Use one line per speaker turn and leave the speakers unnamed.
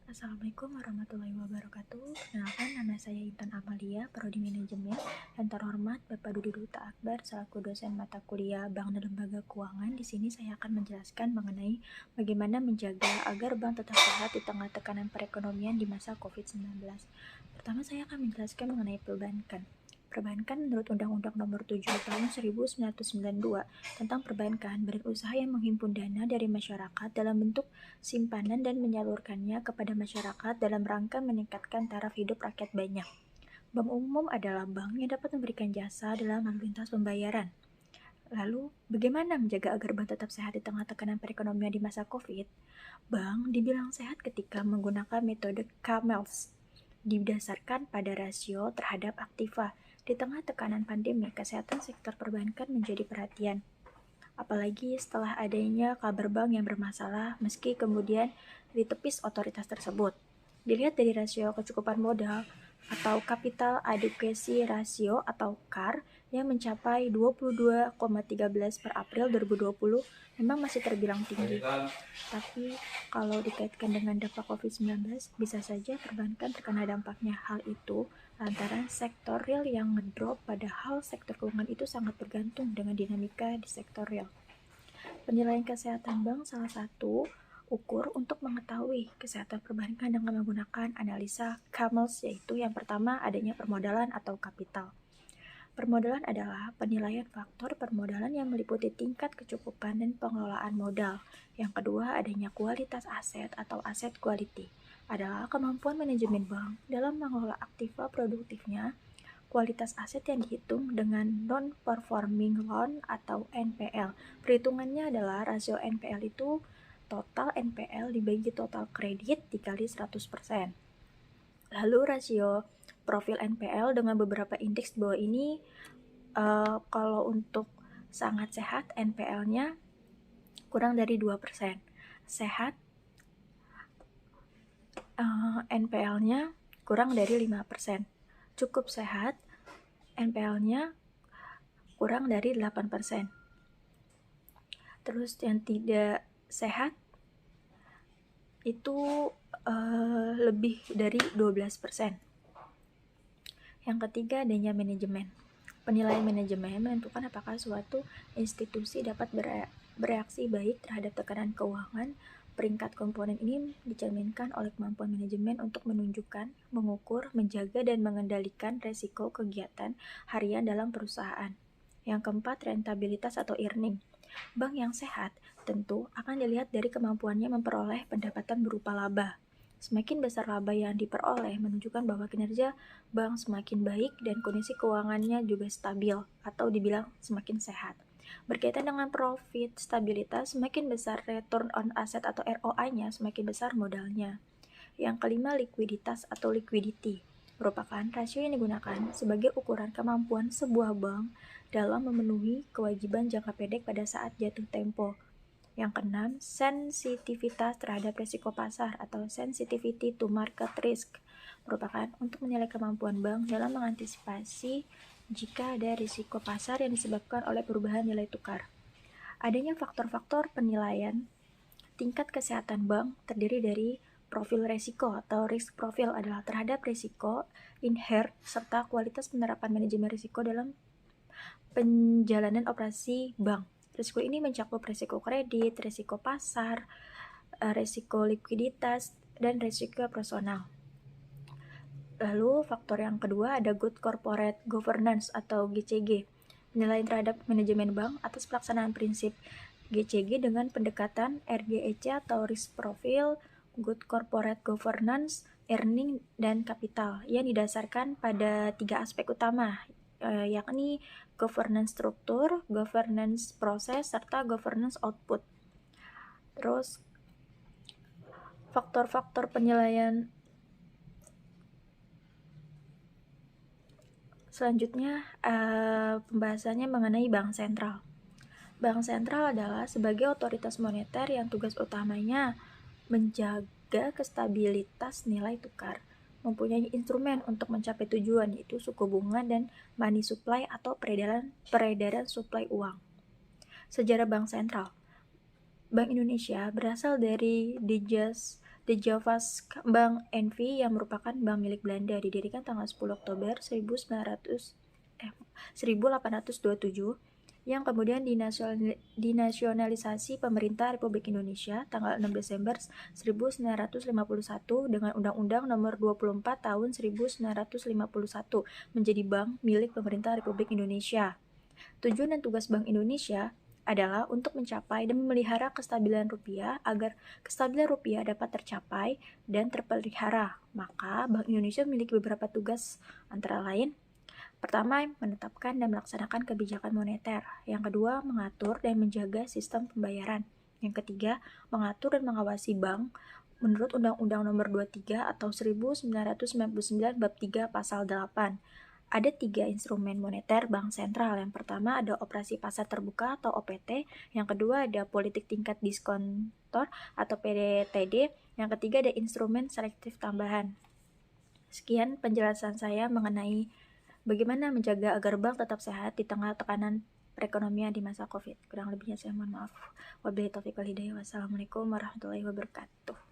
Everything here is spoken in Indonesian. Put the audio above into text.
Assalamualaikum warahmatullahi wabarakatuh. Perkenalkan, nama saya Intan Amalia, Prodi Manajemen. Yang terhormat Bapak Dudi Duta Akbar selaku dosen mata kuliah Bank dan Lembaga Keuangan. Di sini saya akan menjelaskan mengenai bagaimana menjaga agar bank tetap sehat di tengah tekanan perekonomian di masa COVID-19. Pertama, saya akan menjelaskan mengenai perbankan. Perbankan menurut Undang-Undang Nomor 7 Tahun 1992 tentang perbankan berusaha yang menghimpun dana dari masyarakat dalam bentuk simpanan dan menyalurkannya kepada masyarakat dalam rangka meningkatkan taraf hidup rakyat banyak. Bank umum adalah bank yang dapat memberikan jasa dalam lalu lintas pembayaran. Lalu, bagaimana menjaga agar bank tetap sehat di tengah tekanan perekonomian di masa COVID? Bank dibilang sehat ketika menggunakan metode CAMELS, didasarkan pada rasio terhadap aktiva. Di tengah tekanan pandemi, kesehatan sektor perbankan menjadi perhatian. Apalagi setelah adanya kabar bank yang bermasalah, meski kemudian ditepis otoritas tersebut. Dilihat dari rasio kecukupan modal atau capital adequacy ratio atau CAR yang mencapai 22,13 per April 2020 memang masih terbilang tinggi. Tapi kalau dikaitkan dengan dampak COVID-19, bisa saja perbankan terkena dampaknya. Hal itu lantaran sektor real yang ngedrop, padahal sektor keuangan itu sangat bergantung dengan dinamika di sektor real. Penilaian kesehatan bank salah satu ukur untuk mengetahui kesehatan perbankan dengan menggunakan analisa CAMELS, yaitu yang pertama adanya permodalan atau kapital. Permodalan adalah penilaian faktor permodalan yang meliputi tingkat kecukupan dan pengelolaan modal. Yang kedua, adanya kualitas aset atau asset quality, adalah kemampuan manajemen bank dalam mengelola aktiva produktifnya. Kualitas aset yang dihitung dengan non-performing loan atau NPL. Perhitungannya adalah rasio NPL itu total NPL dibagi total kredit dikali 100%. Lalu rasio profil NPL dengan beberapa indeks di bawah ini, kalau untuk sangat sehat NPL-nya kurang dari 2%. Sehat NPL-nya kurang dari 5%. Cukup sehat NPL-nya kurang dari 8%. Terus yang tidak sehat itu lebih dari 12%. Yang ketiga, adanya manajemen. Penilaian manajemen menentukan apakah suatu institusi dapat bereaksi baik terhadap tekanan keuangan. Peringkat komponen ini dicerminkan oleh kemampuan manajemen untuk menunjukkan, mengukur, menjaga, dan mengendalikan resiko kegiatan harian dalam perusahaan. Yang keempat, rentabilitas atau earning. Bank yang sehat tentu akan dilihat dari kemampuannya memperoleh pendapatan berupa laba. Semakin besar laba yang diperoleh menunjukkan bahwa kinerja bank semakin baik dan kondisi keuangannya juga stabil atau dibilang semakin sehat. Berkaitan dengan profit stabilitas, semakin besar return on asset atau ROI-nya, semakin besar modalnya. Yang kelima, likuiditas atau liquidity merupakan rasio yang digunakan sebagai ukuran kemampuan sebuah bank dalam memenuhi kewajiban jangka pendek pada saat jatuh tempo. Yang keenam, sensitivitas terhadap risiko pasar atau sensitivity to market risk merupakan untuk menilai kemampuan bank dalam mengantisipasi jika ada risiko pasar yang disebabkan oleh perubahan nilai tukar. Adanya faktor-faktor penilaian tingkat kesehatan bank terdiri dari profil risiko atau risk profile adalah terhadap risiko inherent serta kualitas penerapan manajemen risiko dalam penjalanan operasi bank. Risiko ini mencakup risiko kredit, risiko pasar, risiko likuiditas, dan risiko personal. Lalu faktor yang kedua ada good corporate governance atau GCG. Penilaian terhadap manajemen bank atas pelaksanaan prinsip GCG dengan pendekatan RGEC atau risk profile, good corporate governance, earning, dan kapital yang didasarkan pada 3 aspek utama, yakni governance struktur, governance proses, serta governance output. Terus faktor-faktor penilaian selanjutnya, pembahasannya mengenai bank sentral. Bank sentral adalah sebagai otoritas moneter yang tugas utamanya menjaga kestabilitas nilai tukar, mempunyai instrumen untuk mencapai tujuan, yaitu suku bunga dan money supply atau peredaran suplai uang. Sejarah bank sentral. Bank Indonesia berasal dari The Java's Bank N.V. yang merupakan bank milik Belanda didirikan tanggal 10 Oktober 1827 yang kemudian dinasionalisasi pemerintah Republik Indonesia tanggal 6 Desember 1951 dengan Undang-Undang Nomor 24 Tahun 1951 menjadi bank milik pemerintah Republik Indonesia. Tujuan dan tugas Bank Indonesia adalah untuk mencapai dan memelihara kestabilan rupiah agar kestabilan rupiah dapat tercapai dan terpelihara. Maka Bank Indonesia memiliki beberapa tugas, antara lain: pertama, menetapkan dan melaksanakan kebijakan moneter. Yang kedua, mengatur dan menjaga sistem pembayaran. Yang ketiga, mengatur dan mengawasi bank menurut Undang-Undang Nomor 23 atau 1999 Bab 3 Pasal 8. Ada 3 instrumen moneter bank sentral. Yang pertama ada operasi pasar terbuka atau OPT. Yang kedua ada politik tingkat diskontor atau PDTD. Yang ketiga ada instrumen selektif tambahan. Sekian penjelasan saya mengenai bagaimana menjaga agar bank tetap sehat di tengah tekanan perekonomian di masa COVID. Kurang lebihnya saya mohon maaf. Wabillahi taufiq wal hidayah. Wassalamualaikum warahmatullahi wabarakatuh.